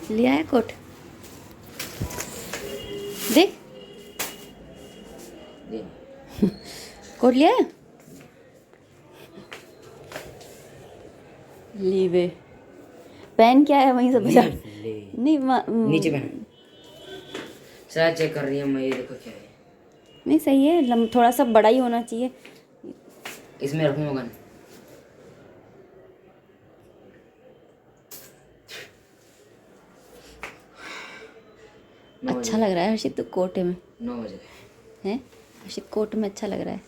लिया है कोट, देख कोट लिया है। लीवे पेन क्या है वहीं से बजा नहीं नीचे पहन। सर चेक कर रही हूँ मैं, ये देखो क्या है। नहीं सही है, थोड़ा सा बड़ा ही होना चाहिए। इसमें रखूँगा गन। अच्छा लग रहा है हर्षित, तो कोट में 9 बजे है। हर्षित कोट में अच्छा लग रहा है।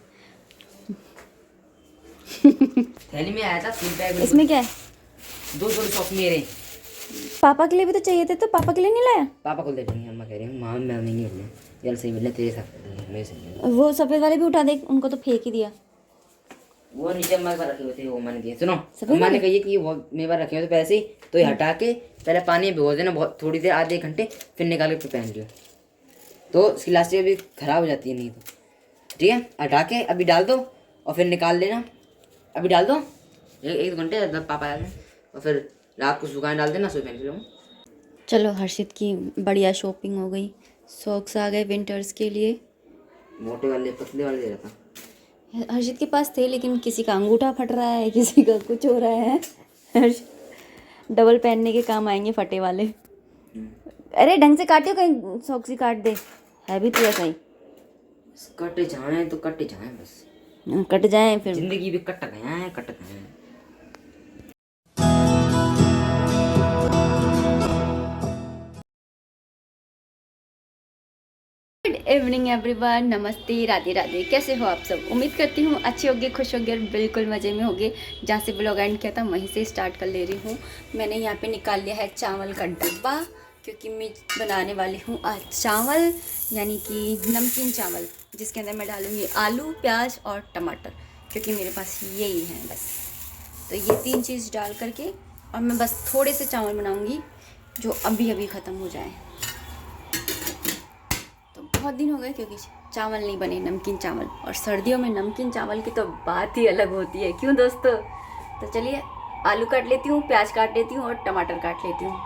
थैली में आया था 3 बैग। इसमें क्या है? 2 जोड़ी सॉक्स मेरे। पापा के लिए भी तो चाहिए थे, तो पापा के लिए नहीं लाया? पापा को दे देंगे, अम्मा कह रही हूँ माँ मैं नहीं मिलने जल्द से मिलने तेरे साथ मेरे से। वो सफ़ेद वाले भी उठा दे, उनको तो फेंक ही दिया। वो नीचे अम्मा के पास रखे हुए थे, वो अम्मा ने दिए। सुनो सफ़ेद अम्मा ने वाले? कही कि वो मेरे पास रखे हुए थे पैसे ही, तो ये हटा के पहले पानी में भिगो देना बहुत थोड़ी देर, आधे घंटे, फिर निकाल के फिर पहन लियो, तो इसकी लास्टिक अभी ख़राब हो जाती है नहीं तो। ठीक है, हटा के अभी डाल दो और फिर निकाल लेना। अभी डाल दो 1 घंटे जब पापा आए और फिर रात को सुखाने डाल देना, सुबह पहन लो। चलो हर्षित की बढ़िया शॉपिंग हो गई, सॉक्स आ गए विंटर्स के लिए। मोटे वाले पतले वाले दे रहा था। हर्षित के पास थे, लेकिन किसी का अंगूठा फट रहा है, किसी का कुछ हो रहा है। डबल पहनने के काम आएंगे फटे वाले। अरे ढंग से काटियो, कहीं सॉक्स ही काट दे, है भी तो ऐसा ही। कट जाए तो कट जाए बस, कट जाए फिर। जिंदगी भी कट गया है, कट गया है। गुड इवनिंग एवरीवन, नमस्ते, राधे राधे। कैसे हो आप सब? उम्मीद करती हूँ अच्छे होंगे, खुश होंगे और बिल्कुल मज़े में होंगे। जहाँ से ब्लॉग एंड किया था वहीं से स्टार्ट कर ले रही हूँ। मैंने यहाँ पे निकाल लिया है चावल का डिब्बा, क्योंकि मैं बनाने वाली हूँ आज चावल, यानी कि नमकीन चावल, जिसके अंदर मैं डालूँगी आलू, प्याज और टमाटर, क्योंकि मेरे पास यही है बस। तो ये 3 चीज़ डाल करके, और मैं बस थोड़े से चावल बनाऊँगी जो अभी अभी ख़त्म हो जाए। बहुत दिन हो गए क्योंकि चावल नहीं बने, नमकीन चावल, और सर्दियों में नमकीन चावल की तो बात ही अलग होती है, क्यों दोस्तों? तो चलिए आलू काट लेती हूँ, प्याज काट लेती हूँ और टमाटर काट लेती हूँ।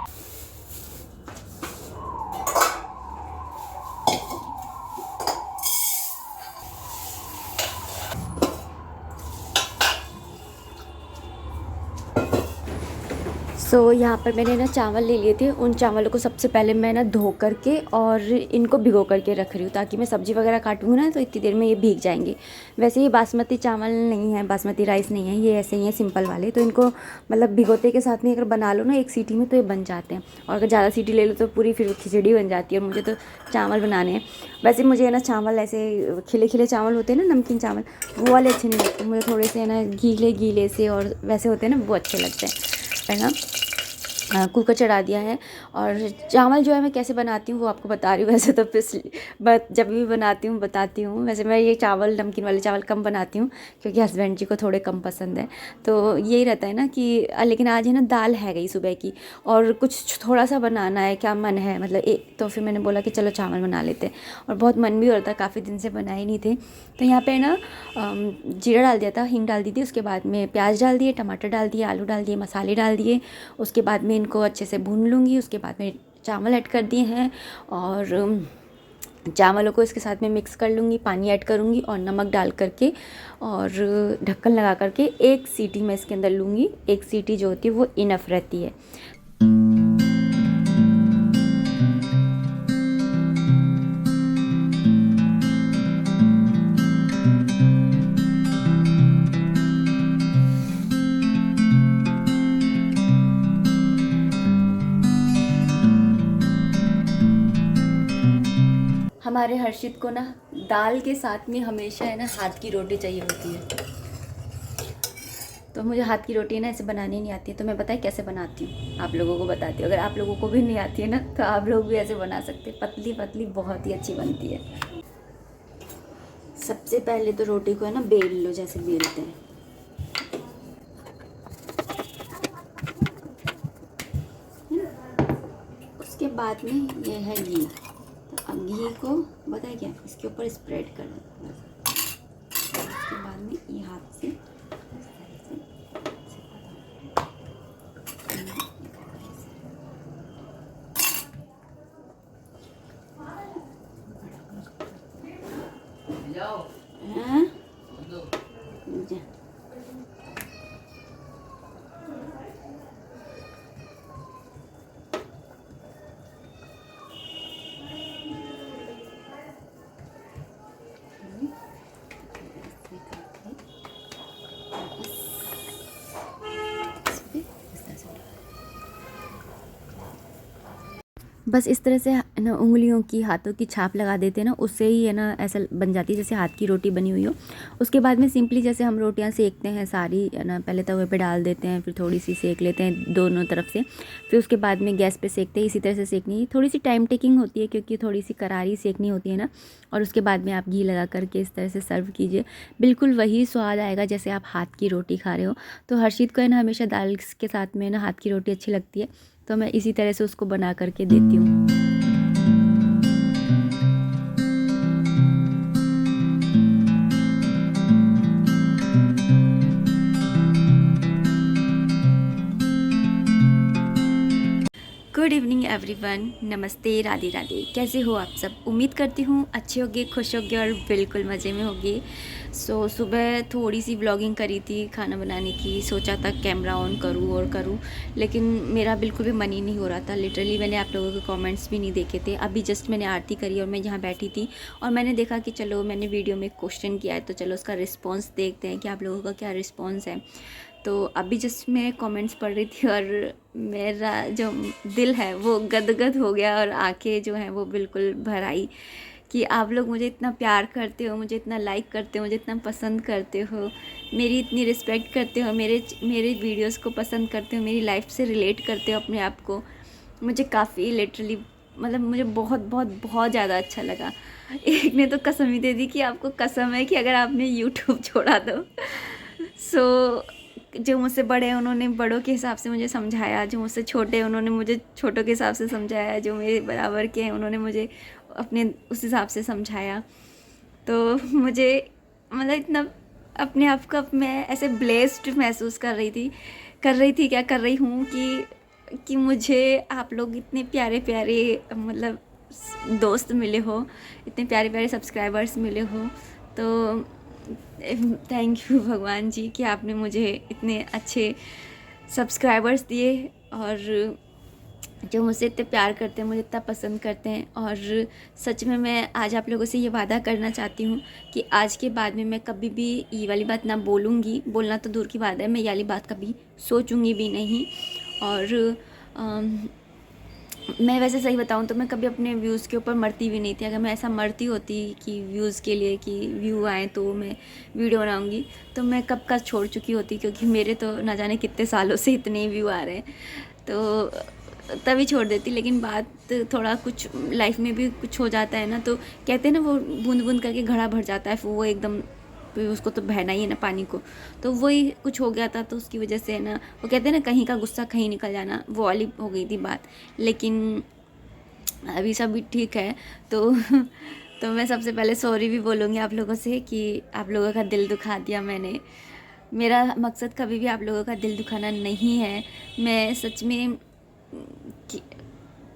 यहाँ पर मैंने ना चावल ले लिए थे। उन चावलों को सबसे पहले मैं ना धो करके और इनको भिगो करके रख रही हूँ, ताकि मैं सब्ज़ी वगैरह काटूँगी ना तो इतनी देर में ये भीग जाएंगे। वैसे ये बासमती चावल नहीं है, बासमती राइस नहीं है, ये ऐसे ही है सिंपल वाले। तो इनको मतलब भिगोते के साथ में अगर बना लो ना 1 सीटी में, तो ये बन जाते हैं। और अगर ज़्यादा सीटी ले लो तो पूरी फिर खिचड़ी बन जाती है, और मुझे तो चावल बनाने हैं। वैसे मुझे ना चावल ऐसे खिले खिले चावल होते हैं ना, नमकीन चावल, वो वाले अच्छे नहीं लगते मुझे। थोड़े से ना गीले गीले से और वैसे होते हैं ना, वो अच्छे लगते हैं, है ना। कुकर चढ़ा दिया है, और चावल जो है मैं कैसे बनाती हूँ वो आपको बता रही हूँ। वैसे तो जब भी बनाती हूँ बताती हूँ। वैसे मैं ये चावल, नमकीन वाले चावल कम बनाती हूँ, क्योंकि हस्बैंड जी को थोड़े कम पसंद है। तो यही रहता है ना कि लेकिन आज है ना दाल है गई सुबह की, और कुछ थोड़ा सा बनाना है, क्या मन है मतलब तो फिर मैंने बोला कि चलो चावल बना लेते हैं, और बहुत मन भी हो रहा था, काफ़ी दिन से बनाए नहीं थे। तो यहाँ पे ना जीरा डाल दिया था, हींग डाल दी थी, उसके बाद में प्याज डाल दिए, टमाटर डाल दिए, आलू डाल दिए, मसाले डाल दिए। उसके बाद में इनको अच्छे से भून लूँगी। उसके बाद में चावल ऐड कर दिए हैं, और चावलों को इसके साथ में मिक्स कर लूँगी, पानी ऐड करूँगी और नमक डाल करके, और ढक्कन लगा करके 1 सीटी मैं इसके अंदर लूँगी। 1 सीटी जो होती है वो इनफ रहती है। हमारे हर्षित को ना दाल के साथ में हमेशा है ना हाथ की रोटी चाहिए होती है। तो मुझे हाथ की रोटी ना ऐसे बनानी नहीं आती है, तो मैं बताएं कैसे बनाती हूँ, आप लोगों को बताती हूँ। अगर आप लोगों को भी नहीं आती है ना, तो आप लोग भी ऐसे बना सकते हैं। पतली पतली बहुत ही अच्छी बनती है। सबसे पहले तो रोटी को है ना बेल लो, जैसे बेलते हैं। उसके बाद में ये है घी। तो अब घी को बताए क्या, इसके ऊपर स्प्रेड कर दो। उसके बाद में ये हाथ से हाँ? जा। बस इस तरह से ना उंगलियों की, हाथों की छाप लगा देते हैं ना, उससे ही है ना ऐसा बन जाती है जैसे हाथ की रोटी बनी हुई हो। उसके बाद में सिंपली जैसे हम रोटियां सेकते हैं सारी है ना, पहले तवे पे डाल देते हैं, फिर थोड़ी सी सेक लेते हैं दोनों तरफ से, फिर उसके बाद में गैस पे सेकते हैं। इसी तरह से सेकनी है, थोड़ी सी टाइम टेकिंग होती है क्योंकि थोड़ी सी करारी सेकनी होती है ना। और उसके बाद में आप घी लगा करके इस तरह से सर्व कीजिए, बिल्कुल वही स्वाद आएगा जैसे आप हाथ की रोटी खा रहे हो। तो हर्षित को है ना हमेशा दाल के साथ में ना हाथ की रोटी अच्छी लगती है, तो मैं इसी तरह से उसको बना करके देती हूँ। गुड इवनिंग एवरीवन, नमस्ते, राधे राधे। कैसे हो आप सब? उम्मीद करती हूँ अच्छे होगे, खुश होगे और बिल्कुल मज़े में होगे। सुबह थोड़ी सी व्लॉगिंग करी थी खाना बनाने की, सोचा था कैमरा ऑन करूँ और करूँ, लेकिन मेरा बिल्कुल भी मन ही नहीं हो रहा था। लिटरली मैंने आप लोगों के कमेंट्स भी नहीं देखे थे। अभी जस्ट मैंने आरती करी और मैं यहाँ बैठी थी और मैंने देखा कि चलो मैंने वीडियो में क्वेश्चन किया है तो चलो उसका रिस्पॉन्स देखते हैं कि आप लोगों का क्या रिस्पॉन्स है। तो अभी जस्ट मैं कमेंट्स पढ़ रही थी और मेरा जो दिल है वो गदगद हो गया और आंखें जो हैं वो बिल्कुल भर आई कि आप लोग मुझे इतना प्यार करते हो, मुझे इतना लाइक करते हो, मुझे इतना पसंद करते हो, मेरी इतनी रिस्पेक्ट करते हो, मेरे वीडियोस को पसंद करते हो, मेरी लाइफ से रिलेट करते हो अपने आप को। मुझे काफ़ी लिटरली मतलब मुझे बहुत बहुत बहुत ज़्यादा अच्छा लगा। एक ने तो कसम ही दे दी कि आपको कसम है कि अगर आपने यूट्यूब छोड़ा तो जो मुझसे बड़े हैं उन्होंने बड़ों के हिसाब से मुझे समझाया, जो मुझसे छोटे हैं उन्होंने मुझे छोटों के हिसाब से समझाया, जो मेरे बराबर के हैं उन्होंने मुझे अपने उस हिसाब से समझाया। तो मुझे मतलब इतना अपने आप को मैं ऐसे ब्लेस्ड महसूस कर रही हूँ कि मुझे आप लोग इतने प्यारे प्यारे मतलब दोस्त मिले हो, इतने प्यारे प्यारे सब्सक्राइबर्स मिले हो। तो थैंक यू भगवान जी कि आपने मुझे इतने अच्छे सब्सक्राइबर्स दिए और जो मुझसे इतने प्यार करते हैं, मुझे इतना पसंद करते हैं। और सच में मैं आज आप लोगों से ये वादा करना चाहती हूँ कि आज के बाद में मैं कभी भी ये वाली बात ना बोलूँगी, बोलना तो दूर की बात है, मैं ये वाली बात कभी सोचूँगी भी नहीं। और मैं वैसे सही बताऊँ तो मैं कभी अपने व्यूज़ के ऊपर मरती भी नहीं थी। अगर मैं ऐसा मरती होती कि व्यूज़ के लिए कि व्यू आए तो मैं वीडियो बनाऊँगी तो मैं कब का छोड़ चुकी होती, क्योंकि मेरे तो ना जाने कितने सालों से इतने व्यू आ रहे हैं तो तभी छोड़ देती। लेकिन बात थोड़ा कुछ लाइफ में भी कुछ हो जाता है ना, तो कहते हैं ना वो बूंद बूंद करके घड़ा भर जाता है, फिर वो एकदम फिर उसको तो बहना ही है ना पानी को। तो वही कुछ हो गया था, तो उसकी वजह से है ना वो कहते हैं ना कहीं का गुस्सा कहीं निकल जाना, वो वाली हो गई थी बात। लेकिन अभी सब भी ठीक है। तो तो मैं सबसे पहले सॉरी भी बोलूँगी आप लोगों से कि आप लोगों का दिल दुखा दिया मैंने। मेरा मकसद कभी भी आप लोगों का दिल दुखाना नहीं है। मैं सच में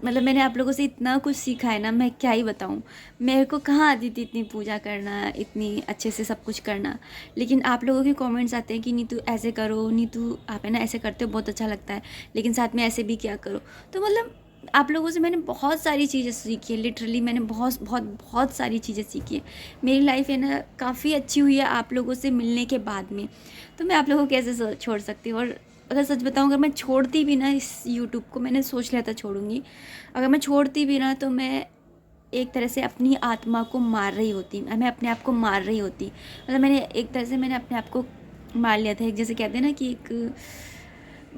मतलब मैंने आप लोगों से इतना कुछ सीखा है ना, मैं क्या ही बताऊँ। मेरे को कहाँ आती थी इतनी पूजा करना, इतनी अच्छे से सब कुछ करना, लेकिन आप लोगों के कमेंट्स आते हैं कि नीतू ऐसे करो, नीतू आप है ना ऐसे करते हो बहुत अच्छा लगता है, लेकिन साथ में ऐसे भी क्या करो। तो मतलब आप लोगों से मैंने बहुत सारी चीज़ें सीखी है, लिटरली मैंने बहुत बहुत बहुत सारी चीज़ें सीखी है। मेरी लाइफ है ना काफ़ी अच्छी हुई है आप लोगों से मिलने के बाद में। तो मैं आप लोगों को कैसे छोड़ सकती हूँ। और अगर सच बताऊँ, अगर मैं छोड़ती भी ना इस यूट्यूब को, मैंने सोच लिया था छोड़ूंगी, अगर मैं छोड़ती भी ना तो मैं एक तरह से अपनी आत्मा को मार रही होती, मैं अपने आप को मार रही होती। मतलब मैंने एक तरह से मैंने अपने आप को मार लिया था। एक जैसे कहते हैं ना कि एक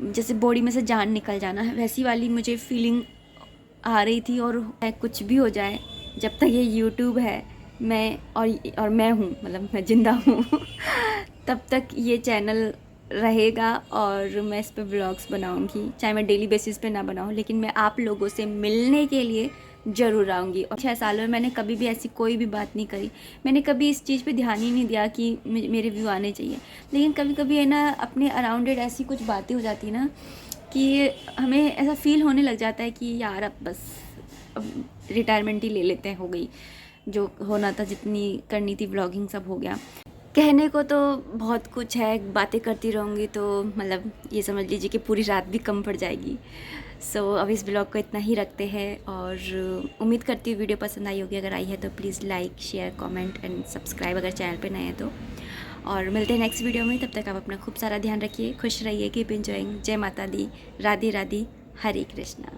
जैसे बॉडी में से जान निकल जाना है, वैसी वाली मुझे फीलिंग आ रही थी। और कुछ भी हो जाए, जब तक ये यूट्यूब है मैं और मैं हूँ, मतलब मैं ज़िंदा हूँ तब तक ये चैनल रहेगा और मैं इस पर व्लॉग्स बनाऊँगी, चाहे मैं डेली बेसिस पे ना बनाऊँ, लेकिन मैं आप लोगों से मिलने के लिए ज़रूर आऊँगी। और 6 सालों में मैंने कभी भी ऐसी कोई भी बात नहीं करी, मैंने कभी इस चीज़ पे ध्यान ही नहीं दिया कि मेरे व्यू आने चाहिए। लेकिन कभी कभी है ना अपने अराउंडेड ऐसी कुछ बातें हो जाती ना कि हमें ऐसा फील होने लग जाता है कि यार अब बस अब रिटायरमेंट ही ले लेते हैं, हो गई। जो होना था, जितनी करनी थी व्लॉगिंग सब हो गया। कहने को तो बहुत कुछ है, बातें करती रहूँगी तो मतलब ये समझ लीजिए कि पूरी रात भी कम पड़ जाएगी। सो अब इस ब्लॉग को इतना ही रखते हैं और उम्मीद करती हूँ वीडियो पसंद आई होगी। अगर आई है तो please like, share, comment and subscribe अगर चैनल पे नए हैं तो। और मिलते हैं नेक्स्ट वीडियो में। तब तक आप अपना खूब सारा ध्यान रखिए, खुश रहिए, कीप एंजॉइंग। जय माता दी, राधे राधे, हरे कृष्णा।